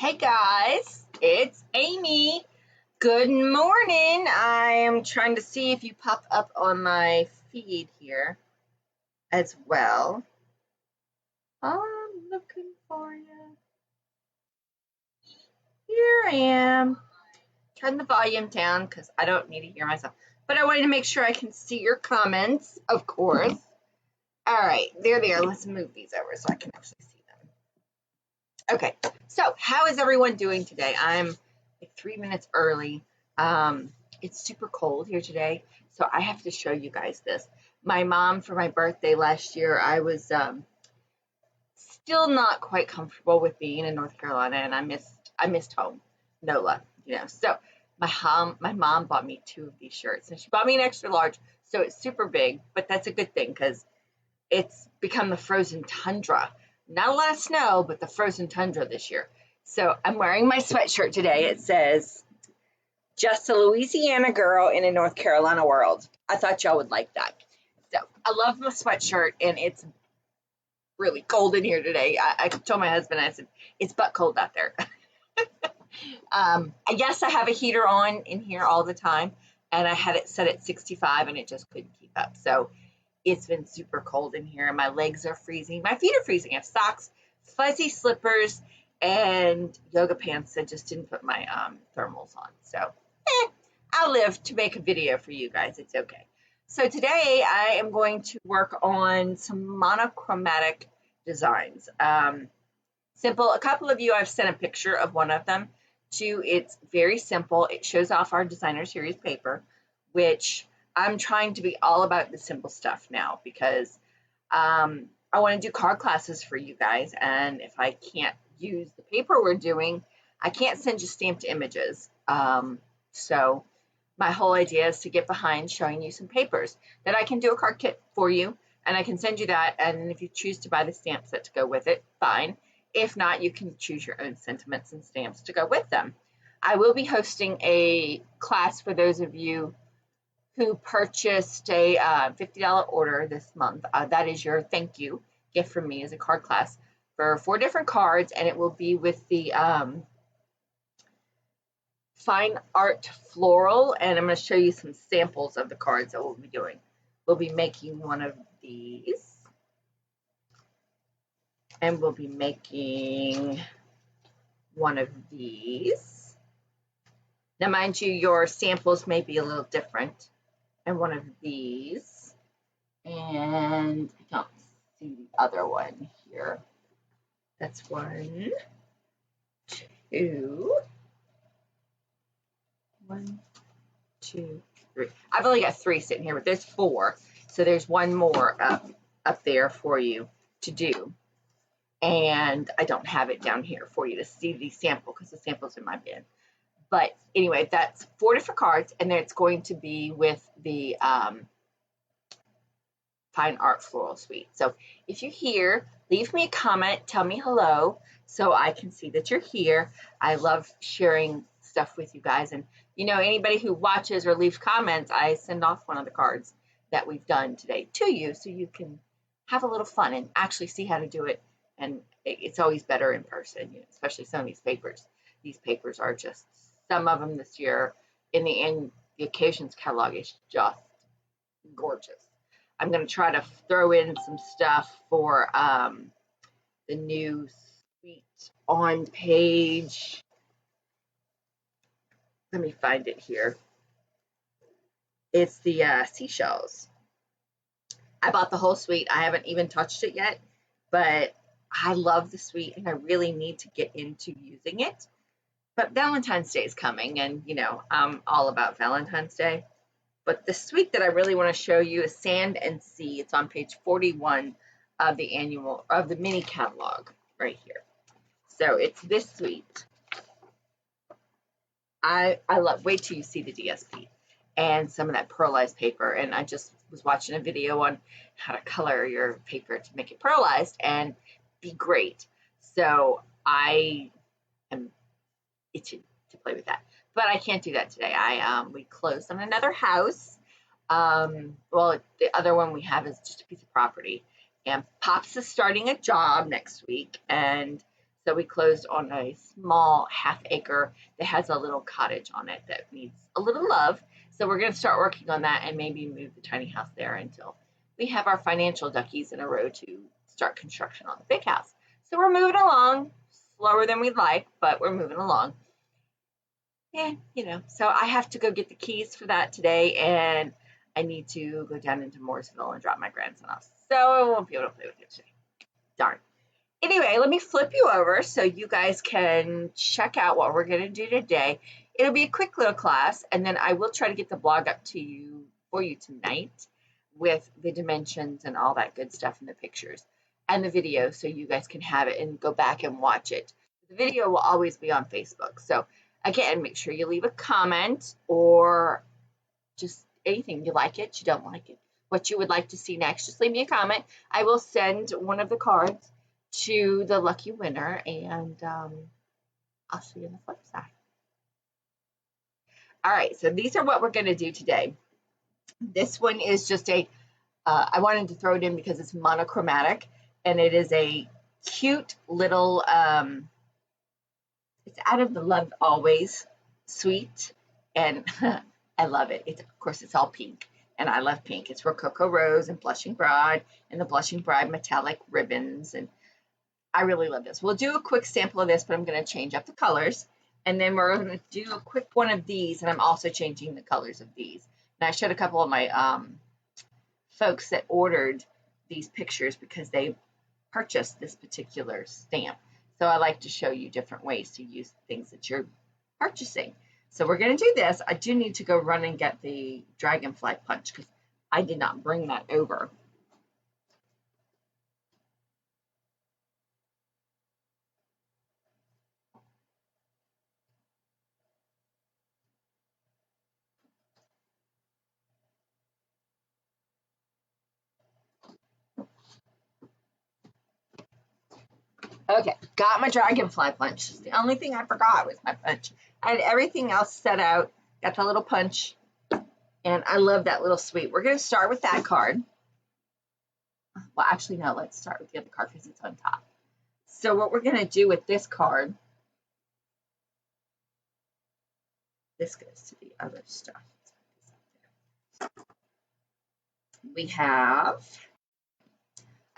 Hey guys, it's Amy. Good morning. I am trying to see if you pop up on my feed here as well. I'm looking for you. Here I am. Turn the volume down because I don't need to hear myself. But I wanted to make sure I can see your comments, of course. All right, there they are. Let's move these over so I can actually see them. Okay, so how is everyone doing today? I'm like 3 minutes early. It's super cold here today, so I have to show you guys this. My mom, for my birthday last year, I was still not quite comfortable with being in North Carolina, and I missed home, NOLA, So my mom bought me 2 of these shirts, and she bought me an extra large, so it's super big, but that's a good thing because it's become the frozen tundra. Not a lot of snow, but the frozen tundra this year. So I'm wearing my sweatshirt today. It says, "Just a Louisiana girl in a North Carolina world." I thought y'all would like that. So I love my sweatshirt, and it's really cold in here today. I told my husband, I said, it's butt cold out there. I guess I have a heater on in here all the time, and I had it set at 65, and it just couldn't keep up. So it's been super cold in here. My legs are freezing. My feet are freezing. I have socks, fuzzy slippers, and yoga pants. I just didn't put my thermals on. So I'll live to make a video for you guys. It's okay. So today I am going to work on some monochromatic designs. Simple. A couple of you, I've sent a picture of one of them to. It's very simple. It shows off our designer series paper, which I'm trying to be all about the simple stuff now because I want to do card classes for you guys. And if I can't use the paper we're doing, I can't send you stamped images. So my whole idea is to get behind showing you some papers that I can do a card kit for you, and I can send you that. And if you choose to buy the stamp set to go with it, fine. If not, you can choose your own sentiments and stamps to go with them. I will be hosting a class for those of you who purchased a $50 order this month. That is your thank you gift from me as a card class for 4 different cards, and it will be with the fine art floral, and I'm going to show you some samples of the cards that we'll be doing. We'll be making one of these, and we'll be making one of these. Now, mind you, your samples may be a little different. And one of these, and I don't see the other one here. That's 1, 2, 1, 2, 3. I've only got 3 sitting here, but there's 4, so there's one more up there for you to do. And I don't have it down here for you to see the sample because the sample's in my bin. But anyway, that's 4 different cards, and then it's going to be with the Fine Art Floral Suite. So if you're here, leave me a comment, tell me hello, so I can see that you're here. I love sharing stuff with you guys. And, anybody who watches or leaves comments, I send off one of the cards that we've done today to you, so you can have a little fun and actually see how to do it. And it's always better in person, especially some of these papers. These papers are just, some of them this year in the occasions catalog is just gorgeous. I'm going to try to throw in some stuff for the new suite on page. Let me find it here. It's the seashells. I bought the whole suite. I haven't even touched it yet, but I love the suite and I really need to get into using it. But Valentine's Day is coming, and, I'm all about Valentine's Day. But the suite that I really want to show you is Sand and Sea. It's on page 41 of the mini catalog right here. So it's this suite. I love, wait till you see the DSP and some of that pearlized paper. And I just was watching a video on how to color your paper to make it pearlized and be great. So I am itching to play with that, but I can't do that today. We closed on another house. Well, the other one we have is just a piece of property, and Pops is starting a job next week, and So we closed on a small ½ acre that has a little cottage on it that needs a little love. So we're going to start working on that and maybe move the tiny house there until we have our financial duckies in a row to start construction on the big house. So we're moving along, slower than we'd like, but we're moving along. And, so I have to go get the keys for that today, and I need to go down into Mooresville and drop my grandson off. So I won't be able to play with him today. Darn. Anyway, let me flip you over so you guys can check out what we're going to do today. It'll be a quick little class, and then I will try to get the blog up to you for you tonight with the dimensions and all that good stuff and the pictures and the video so you guys can have it and go back and watch it. The video will always be on Facebook. So again, make sure you leave a comment or just anything. You like it, you don't like it, what you would like to see next. Just leave me a comment. I will send one of the cards to the lucky winner, and I'll see you on the flip side. All right, so these are what we're going to do today. This one is just I wanted to throw it in because it's monochromatic, and it is a cute little, it's out of the Love Always suite, and I love it. Of course, it's all pink, and I love pink. It's Rococo Rose and Blushing Bride, and the Blushing Bride metallic ribbons, and I really love this. We'll do a quick sample of this, but I'm going to change up the colors. And then we're going to do a quick one of these, and I'm also changing the colors of these. And I showed a couple of my folks that ordered these pictures because they purchased this particular stamp. So I like to show you different ways to use things that you're purchasing. So we're going to do this. I do need to go run and get the dragonfly punch because I did not bring that over. Okay, got my dragonfly punch. The only thing I forgot was my punch. I had everything else set out, got the little punch, and I love that little suite. We're going to start with that card. Well, actually, no, let's start with the other card because it's on top. So what we're going to do with this card, this goes to the other stuff. We have,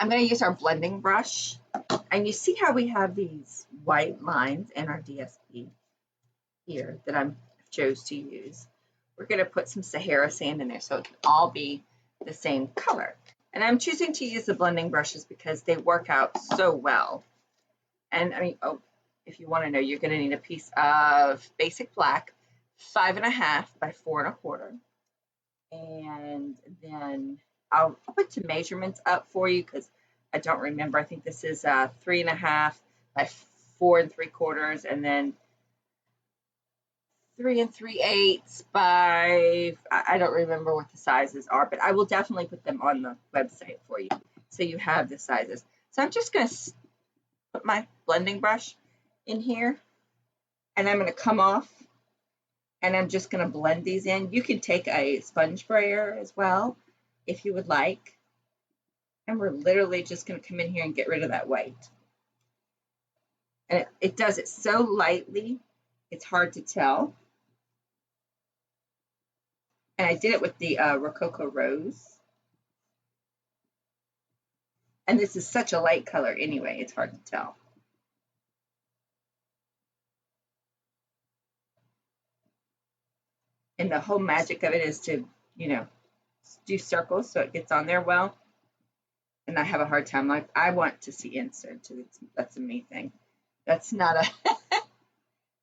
I'm going to use our blending brush. And you see how we have these white lines in our DSP here that I chose to use. We're going to put some Sahara sand in there so it can all be the same color. And I'm choosing to use the blending brushes because they work out so well. And I mean, if you want to know, you're going to need a piece of basic black, 5.5 by 4.25. And then I'll put some measurements up for you because I don't remember. I think this is 3.5 by 4 3/4, and then 3 3/8 by, I don't remember what the sizes are, but I will definitely put them on the website for you so you have the sizes. So I'm just going to put my blending brush in here, and I'm going to come off, and I'm just going to blend these in. You can take a sponge sprayer as well if you would like. And we're literally just going to come in here and get rid of that white. And it does it so lightly, it's hard to tell. And I did it with the Rococo Rose. And this is such a light color anyway, it's hard to tell. And the whole magic of it is to, do circles so it gets on there well. And I have a hard time, like, I want to see inserts. That's a me thing. That's not a,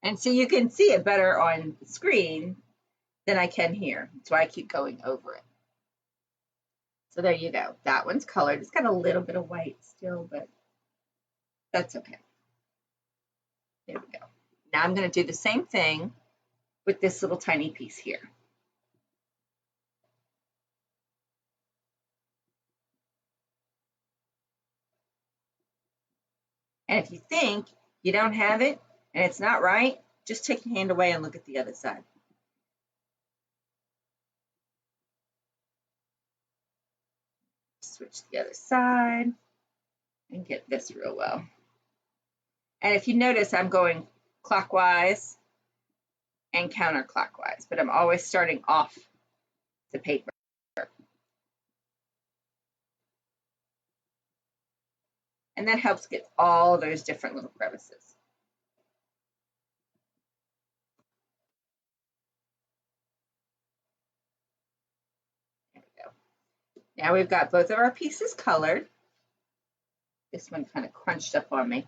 and so you can see it better on the screen than I can here. That's why I keep going over it. So there you go. That one's colored. It's got a little bit of white still, but that's okay. There we go. Now I'm going to do the same thing with this little tiny piece here. And if you think you don't have it and it's not right, just take your hand away and look at the other side. Switch to the other side and get this real well. And if you notice, I'm going clockwise and counterclockwise, but I'm always starting off the paper. And that helps get all those different little crevices. There we go. Now we've got both of our pieces colored. This one kind of crunched up on me,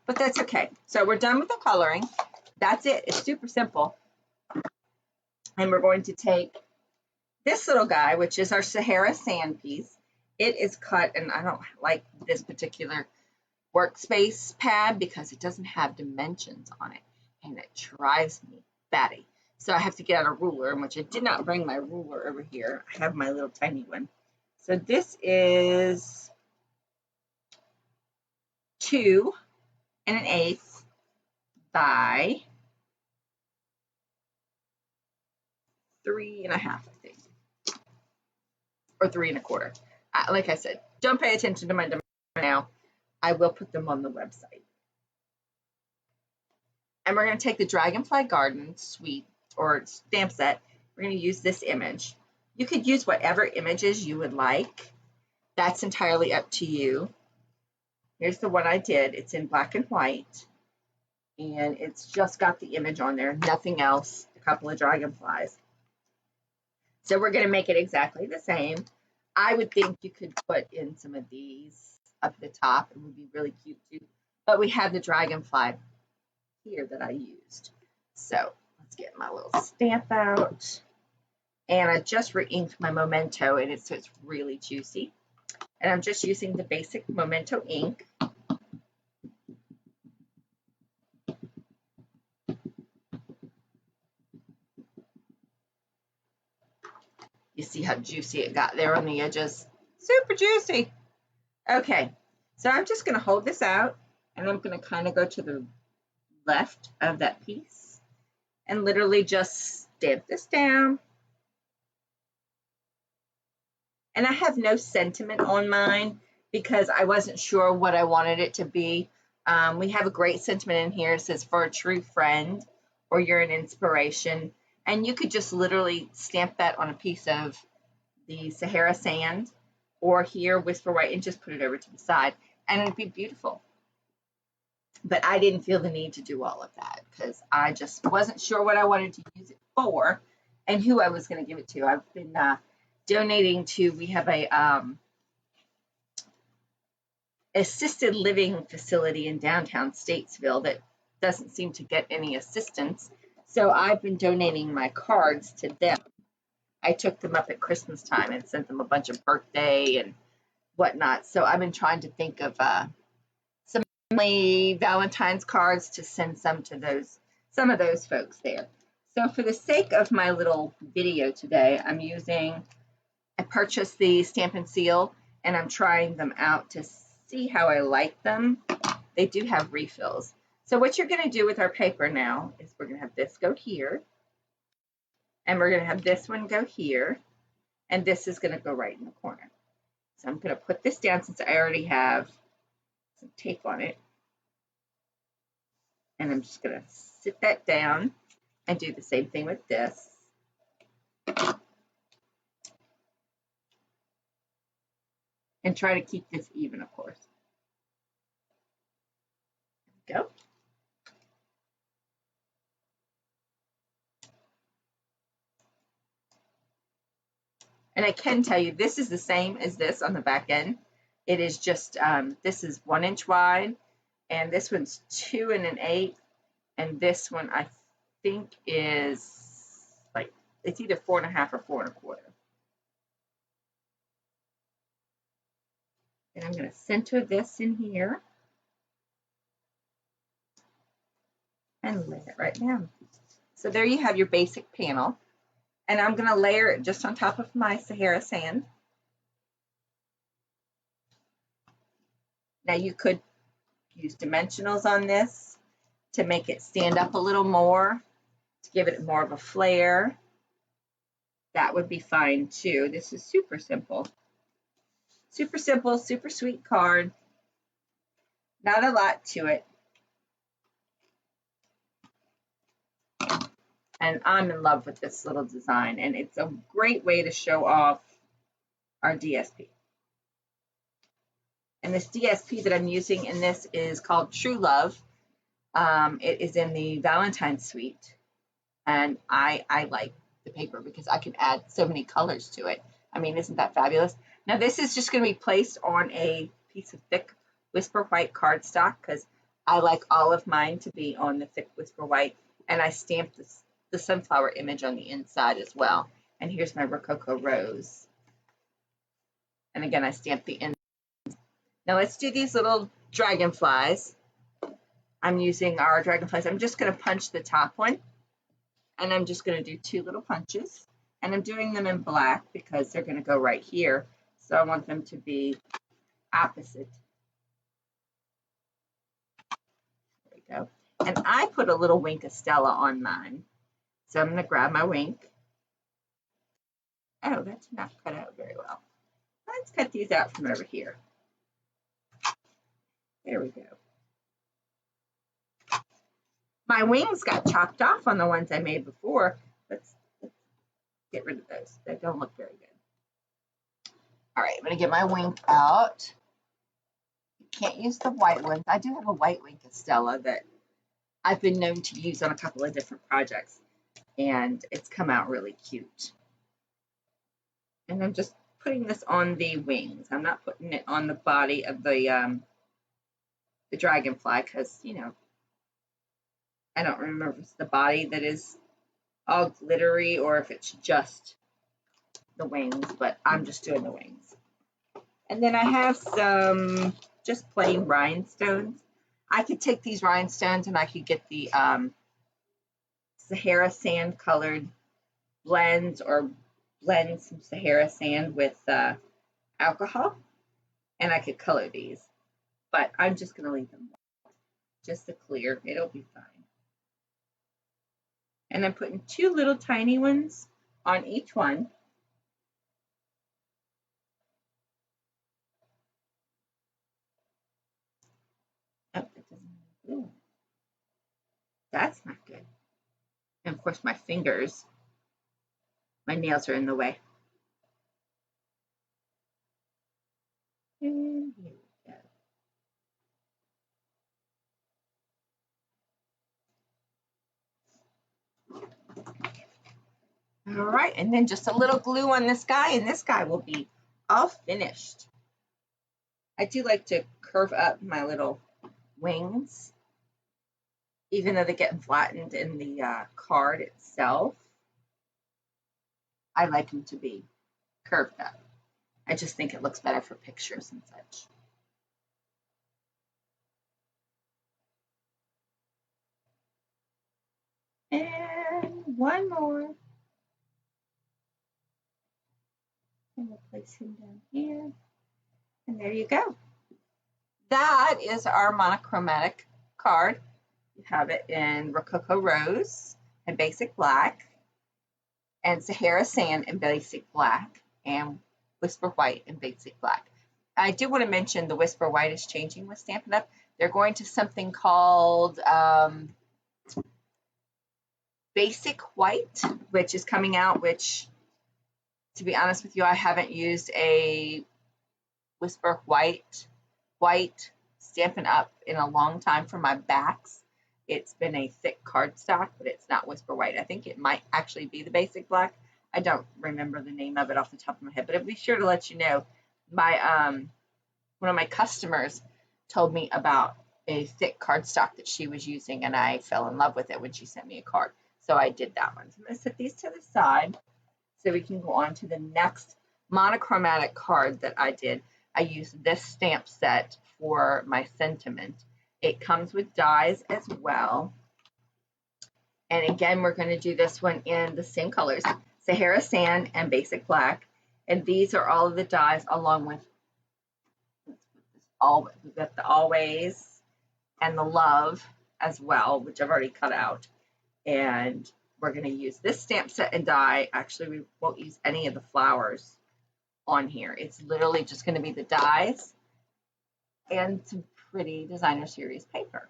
but that's okay. So we're done with the coloring. That's it. It's super simple. And we're going to take this little guy, which is our Sahara sand piece. It is cut, and I don't like this particular workspace pad because it doesn't have dimensions on it, and it drives me batty. So I have to get out a ruler, which I did not bring my ruler over here. I have my little tiny one. So this is 2 1/8 by 3 1/2, I think, or 3 1/4. Like I said, don't pay attention to my dimensions now. I will put them on the website. And we're going to take the Dragonfly Garden suite or stamp set. We're going to use this image. You could use whatever images you would like. That's entirely up to you. Here's the one I did. It's in black and white. And it's just got the image on there, nothing else, a couple of dragonflies. So we're going to make it exactly the same. I would think you could put in some of these up at the top. It would be really cute too. But we have the dragonfly here that I used. So let's get my little stamp out. And I just re-inked my Memento, and so it's really juicy. And I'm just using the basic Memento ink. You see how juicy it got there on the edges? Super juicy. Okay, so I'm just going to hold this out, and I'm going to kind of go to the left of that piece and literally just stamp this down. And I have no sentiment on mine because I wasn't sure what I wanted it to be. We have a great sentiment in here. It says, for a true friend, or you're an inspiration. And you could just literally stamp that on a piece of the Sahara sand or here, Whisper White, and just put it over to the side. And it'd be beautiful. But I didn't feel the need to do all of that because I just wasn't sure what I wanted to use it for and who I was going to give it to. I've been donating to, we have a assisted living facility in downtown Statesville that doesn't seem to get any assistance. So I've been donating my cards to them. I took them up at Christmas time and sent them a bunch of birthday and whatnot. So I've been trying to think of some Valentine's cards to send some of those folks there. So for the sake of my little video today, I purchased the Stampin' Seal, and I'm trying them out to see how I like them. They do have refills. So what you're going to do with our paper now is we're going to have this go here, and we're going to have this one go here, and this is going to go right in the corner. So I'm going to put this down since I already have some tape on it, and I'm just going to sit that down and do the same thing with this. And try to keep this even, of course. There we go. And I can tell you, this is the same as this on the back end. It is just, this is 1 inch wide, and this one's 2 1/8, and this one I think is like, it's either 4 1/2 or 4 1/4. And I'm going to center this in here and lay it right down. So there you have your basic panel. And I'm going to layer it just on top of my Sahara sand. Now you could use dimensionals on this to make it stand up a little more, to give it more of a flare. That would be fine too. This is super simple. Super simple, super sweet card. Not a lot to it. And I'm in love with this little design, and it's a great way to show off our DSP. And this DSP that I'm using in this is called True Love. It is in the Valentine's Suite, and I like the paper because I can add so many colors to it. I mean, isn't that fabulous? Now this is just going to be placed on a piece of thick Whisper White cardstock because I like all of mine to be on the thick Whisper White, and I stamped the sunflower image on the inside as well. And here's my Rococo Rose. And again, I stamped the inside. Now let's do these little dragonflies. I'm using our dragonflies. I'm just going to punch the top one, and I'm just going to do 2 little punches, and I'm doing them in black because they're going to go right here. So I want them to be opposite. There we go. And I put a little wink of Stella on mine. So I'm going to grab my wink. Oh, that's not cut out very well. Let's cut these out from over here. There we go. My wings got chopped off on the ones I made before. Let's get rid of those. They don't look very good. All right, I'm going to get my wink out. You can't use the white ones. I do have a white wink of Stella that I've been known to use on a couple of different projects, and it's come out really cute. And I'm just putting this on the wings. I'm not putting it on the body of the dragonfly because, you know, I don't remember if it's the body that is all glittery or if it's just the wings, but I'm just doing the wings. And then I have some just plain rhinestones. I could take these rhinestones and I could get the Sahara sand colored blends or blend some Sahara sand with alcohol, and I could color these. But I'm just going to leave them white, just to clear. It'll be fine. And I'm putting 2 little tiny ones on each one. Oh, that doesn't look good. That's not good. And of course my fingers, my nails are in the way. And here we go. All right, and then just a little glue on this guy, and this guy will be all finished. I do like to curve up my little wings, even though they're getting flattened in the card itself. I like them to be curved up. I just think it looks better for pictures and such. And one more. And we'll place him down here. And there you go. That is our monochromatic card. You have it in Rococo Rose and Basic Black, and Sahara Sand in Basic Black, and Whisper White in Basic Black. I do want to mention the Whisper White is changing with Stampin' Up. They're going to something called Basic White, which is coming out, which, to be honest with you, I haven't used a Whisper White Stampin' Up in a long time for my backs. It's been a thick cardstock, but it's not Whisper White. I think it might actually be the Basic Black. I don't remember the name of it off the top of my head, but I'll be sure to let you know. My one of my customers told me about a thick cardstock that she was using, and I fell in love with it when she sent me a card. So I did that one. So I'm going to set these to the side so we can go on to the next monochromatic card that I did. I used this stamp set for my sentiment. It comes with dies as well. And again, we're going to do this one in the same colors, Sahara Sand and Basic Black. And these are all of the dies along with, we've got the Always and the Love as well, which I've already cut out. And we're going to use this stamp set and die. Actually, we won't use any of the flowers on here. It's literally just going to be the dies and some pretty designer series paper,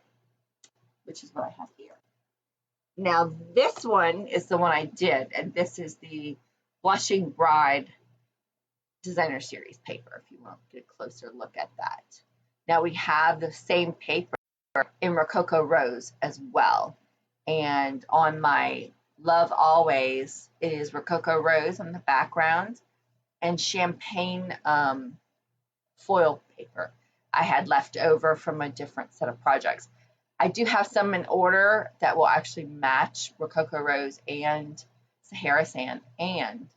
which is what I have here. Now this one is the one I did, and this is the Blushing Bride Designer Series paper, if you want to get a closer look at that. Now we have the same paper in Rococo Rose as well. And on my Love Always, it is Rococo Rose on the background and champagne foil paper I had left over from a different set of projects. I do have some in order that will actually match Rococo Rose and Sahara Sand and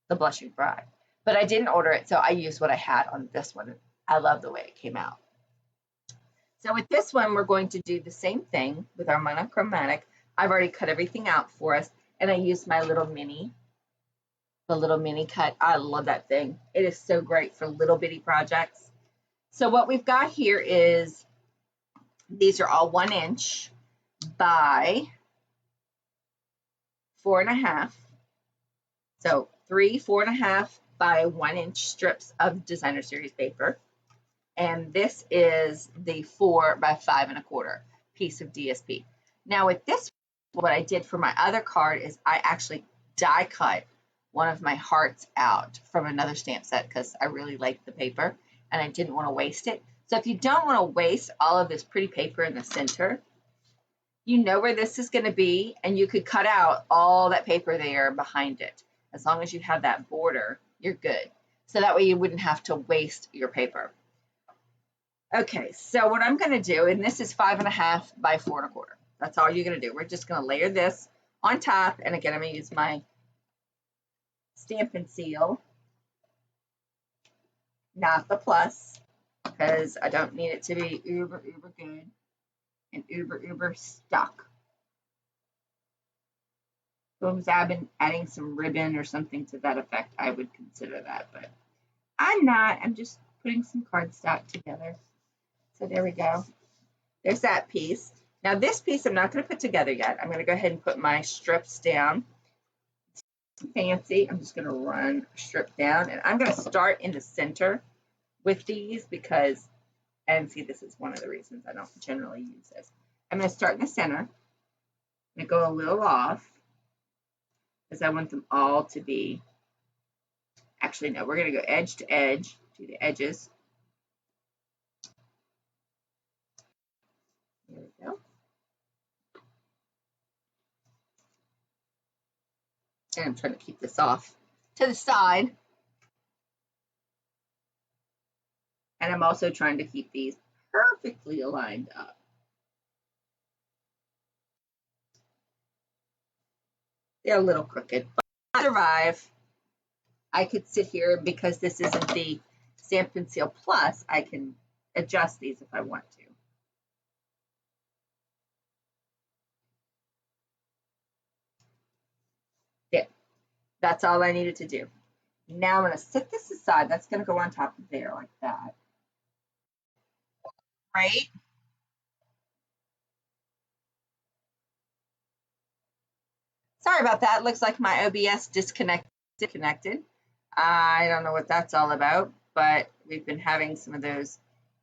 the Blushing Bride. But I didn't order it, so I used what I had on this one. I love the way it came out. So with this one, we're going to do the same thing with our monochromatic. I've already cut everything out for us, and I used my little mini, the little mini cut. I love that thing. It is so great for little bitty projects. So what we've got here is, these are all 1 inch by 4.5. So 3 4.5 by 1 inch strips of designer series paper. And this is the 4 by 5.25 piece of DSP. Now with this, what I did for my other card is I actually die cut one of my hearts out from another stamp set because I really liked the paper and I didn't want to waste it. So if you don't want to waste all of this pretty paper in the center, you know where this is going to be, and you could cut out all that paper there behind it. As long as you have that border, you're good. So that way you wouldn't have to waste your paper. Okay, so what I'm going to do, and this is 5.5 by 4.25. That's all you're going to do. We're just going to layer this on top, and again, I'm going to use my Stampin' Seal, not the plus, because I don't need it to be uber good and uber stuck. So if I've been adding some ribbon or something to that effect, I would consider that, but I'm not. I'm just putting some cardstock together. So there we go. There's that piece. Now this piece I'm not going to put together yet. I'm going to go ahead and put my strips down. Fancy. I'm just going to run a strip down, and I'm going to start in the center with these because, and see, this is one of the reasons I don't generally use this. I'm going to start in the center. I'm going to go a little off because I want them all to be, actually no, we're going to go edge to edge to the edges. There we go. And I'm trying to keep this off to the side. And I'm also trying to keep these perfectly aligned up. They're a little crooked, but I survive. I could sit here because this isn't the Stampin' Seal Plus. I can adjust these if I want to. There. That's all I needed to do. Now I'm going to set this aside. That's going to go on top of there like that. Right? Sorry about that. Looks like my OBS disconnected. I don't know what that's all about, but we've been having some of those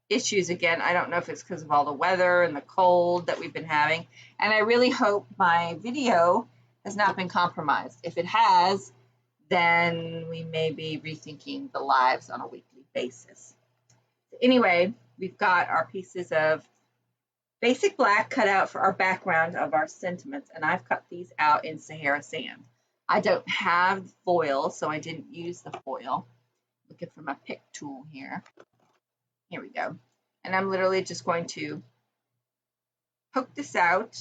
issues again. I don't know if it's because of all the weather and the cold that we've been having. And I really hope my video has not been compromised. If it has, then we may be rethinking the lives on a weekly basis. Anyway, we've got our pieces of basic black cut out for our background of our sentiments, and I've cut these out in Sahara Sand. I don't have foil, so I didn't use the foil. Looking for my pick tool here. Here we go. And I'm literally just going to poke this out.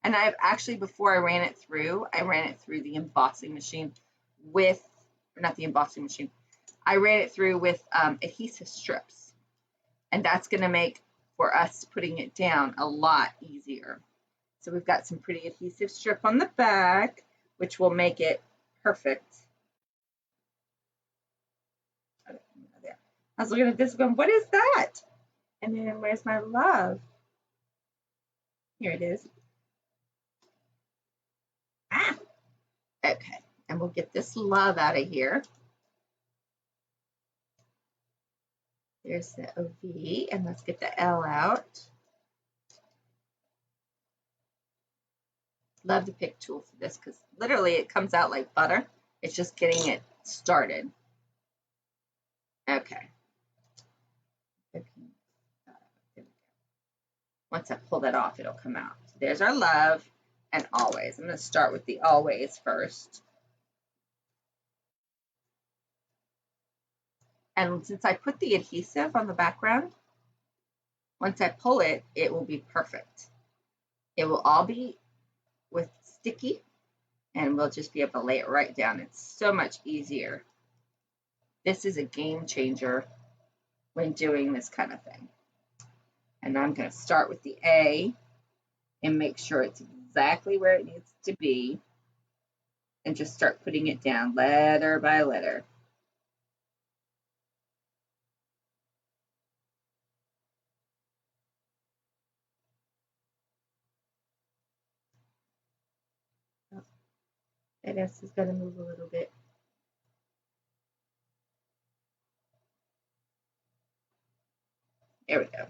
And I've actually, before I ran it through the embossing machine with, or not the embossing machine, I ran it through with adhesive strips. And that's going to make, for us putting it down, a lot easier. So we've got some pretty adhesive strip on the back, which will make it perfect. I was looking at this going, what is that? And then where's my love? Here it is. Ah, okay. And we'll get this love out of here. There's the OV, and let's get the L out. Love the pick tool for this because literally it comes out like butter. It's just getting it started. Okay. Once I pull that off, it'll come out. So there's our love and always. I'm going to start with the always first. And since I put the adhesive on the background, once I pull it, it will be perfect. It will all be with sticky, and we'll just be able to lay it right down. It's so much easier. This is a game changer when doing this kind of thing. And I'm going to start with the A and make sure it's exactly where it needs to be, and just start putting it down letter by letter. That S is going to move a little bit. There we go.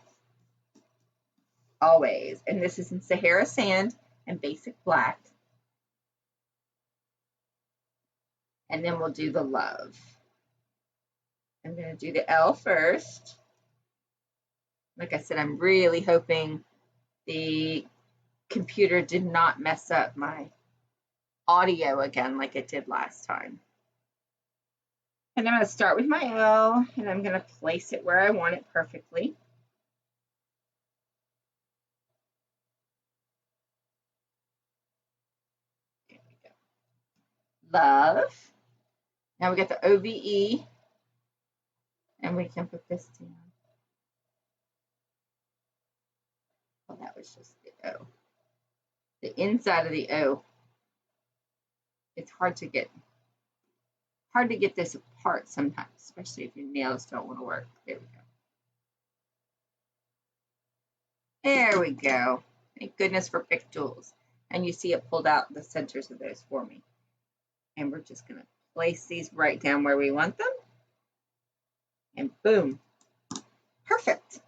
Always. And this is in Sahara Sand and Basic Black. And then we'll do the love. I'm going to do the L first. Like I said, I'm really hoping the computer did not mess up my audio again like it did last time. And I'm going to start with my L, and I'm going to place it where I want it perfectly. There we go. Love. Now we got the OVE, and we can put this down. Oh, that was just the O. The inside of the O. It's hard to get this apart sometimes, especially if your nails don't want to work. There we go. There we go. Thank goodness for pick tools. And you see it pulled out the centers of those for me. And we're just going to place these right down where we want them. And boom. Perfect.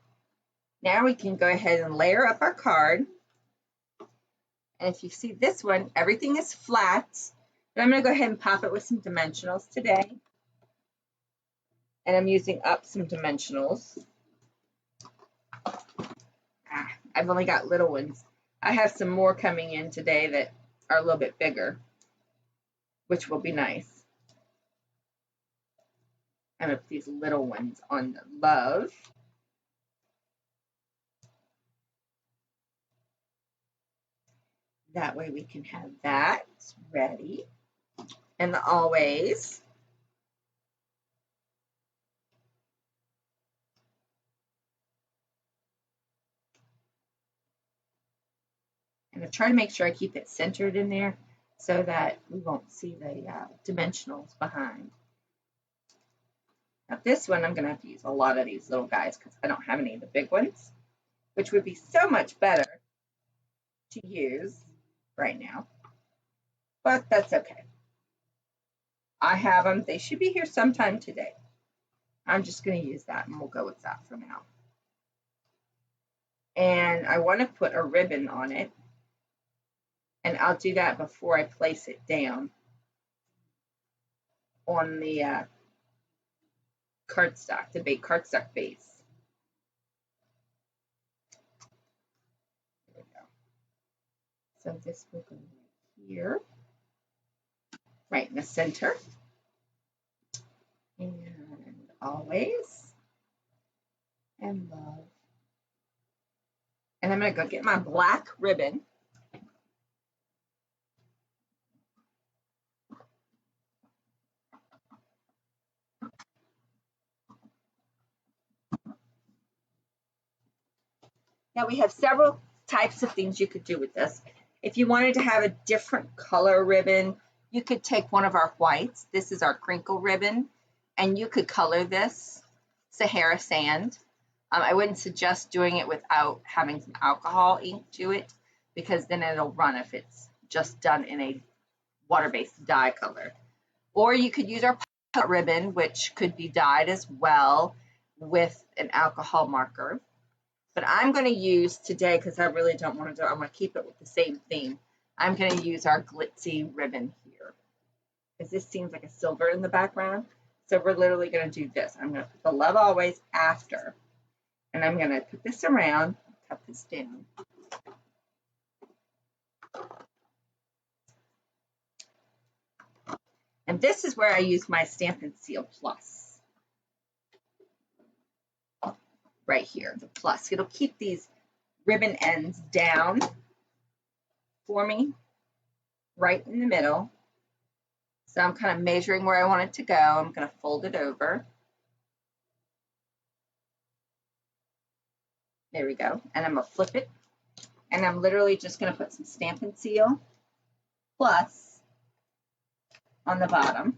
Now we can go ahead and layer up our card. And if you see this one, everything is flat. But I'm going to go ahead and pop it with some dimensionals today. And I'm using up some dimensionals. I've only got little ones. I have some more coming in today that are a little bit bigger, which will be nice. I'm going to put these little ones on the love. That way we can have that ready. And the always. And I try to make sure I keep it centered in there so that we won't see the dimensionals behind. Now this one, I'm going to have to use a lot of these little guys because I don't have any of the big ones, which would be so much better to use right now. But that's okay. I have them. They should be here sometime today. I'm just going to use that, and we'll go with that for now. And I want to put a ribbon on it. And I'll do that before I place it down on the cardstock, the big cardstock base. There we go. So this will go right here, right in the center. And always. And love. And I'm going to go get my black ribbon. Now we have several types of things you could do with this. If you wanted to have a different color ribbon, you could take one of our whites. This is our crinkle ribbon, and you could color this Sahara Sand. I wouldn't suggest doing it without having some alcohol ink to it, because then it'll run if it's just done in a water-based dye color. Or you could use our pot ribbon, which could be dyed as well with an alcohol marker. But I'm going to use today, because I really don't want to do it, I want to keep it with the same theme. I'm going to use our glitzy ribbon here, because this seems like a silver in the background. So we're literally going to do this. I'm going to put the Love Always after, and I'm going to put this around, cut this down. And this is where I use my Stampin' Seal Plus. Right here, the plus. It'll keep these ribbon ends down for me, right in the middle. So I'm kind of measuring where I want it to go. I'm going to fold it over. There we go. And I'm going to flip it. And I'm literally just going to put some Stampin' Seal Plus on the bottom.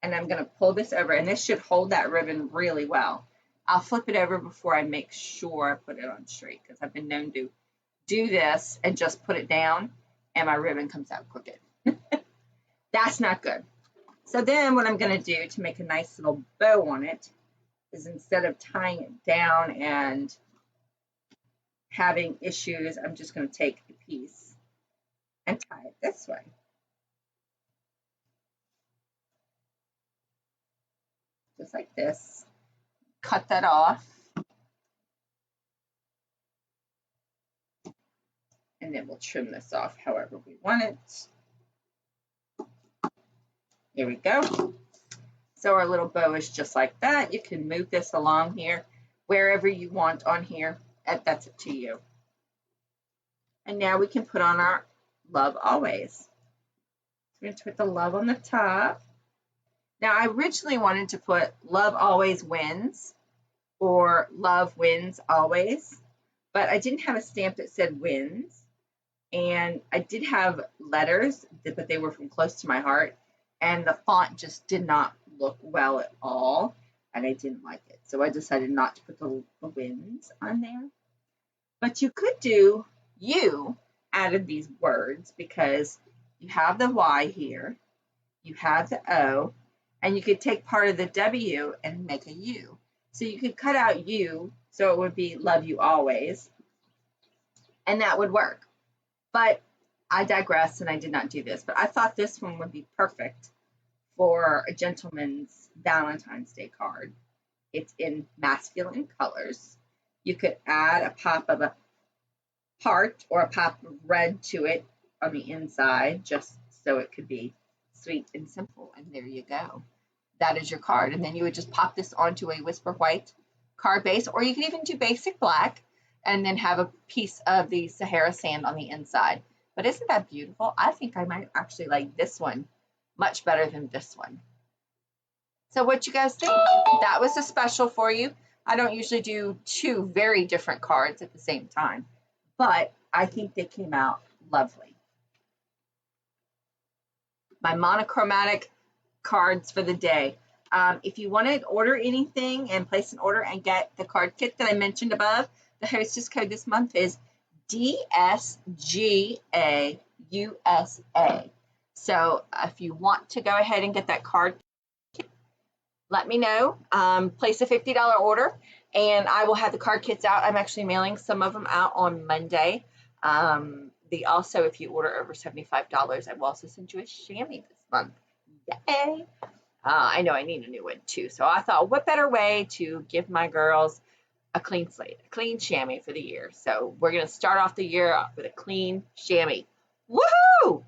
And I'm going to pull this over. And this should hold that ribbon really well. I'll flip it over before I make sure I put it on straight, because I've been known to do this and just put it down and my ribbon comes out crooked. That's not good. So then what I'm going to do to make a nice little bow on it is, instead of tying it down and having issues, I'm just going to take a piece and tie it this way. Just like this. Cut that off. And then we'll trim this off however we want it. There we go. So our little bow is just like that. You can move this along here, wherever you want on here. That's up to you. And now we can put on our Love Always. So we're going to put the love on the top. Now, I originally wanted to put Love Always Wins or Love Wins Always, but I didn't have a stamp that said wins. And I did have letters, but they were from close to my heart. And the font just did not look well at all. And I didn't like it. So I decided not to put the wins on there. But you could do you out of these words, because you have the Y here. You have the O. And you could take part of the W and make a U. So you could cut out you, so it would be Love You Always. And that would work. But I digress, and I did not do this. But I thought this one would be perfect for a gentleman's Valentine's Day card. It's in masculine colors. You could add a pop of a heart or a pop of red to it on the inside, just so it could be sweet and simple. And there you go. That is your card. And then you would just pop this onto a Whisper White card base, or you can even do basic black and then have a piece of the Sahara sand on the inside. But isn't that beautiful? I think I might actually like this one much better than this one. So what you guys think? That was a special for you. I don't usually do two very different cards at the same time, but I think they came out lovely. My monochromatic cards for the day. If you want to order anything and place an order and get the card kit that I mentioned above, the hostess code this month is DSGAUSA. So if you want to go ahead and get that card kit, let me know. Place a $50 order and I will have the card kits out. I'm actually mailing some of them out on Monday. Also, if you order over $75, I will also send you a chamois this month. Yay! I know I need a new one too. So I thought, what better way to give my girls a clean slate, a clean chamois for the year. So we're going to start off the year with a clean chamois. Woohoo!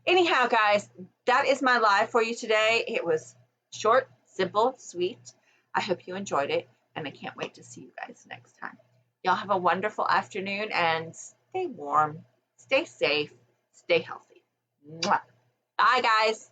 Anyhow, guys, that is my live for you today. It was short, simple, sweet. I hope you enjoyed it, and I can't wait to see you guys next time. Y'all have a wonderful afternoon, and stay warm, stay safe, stay healthy. Mwah. Bye, guys.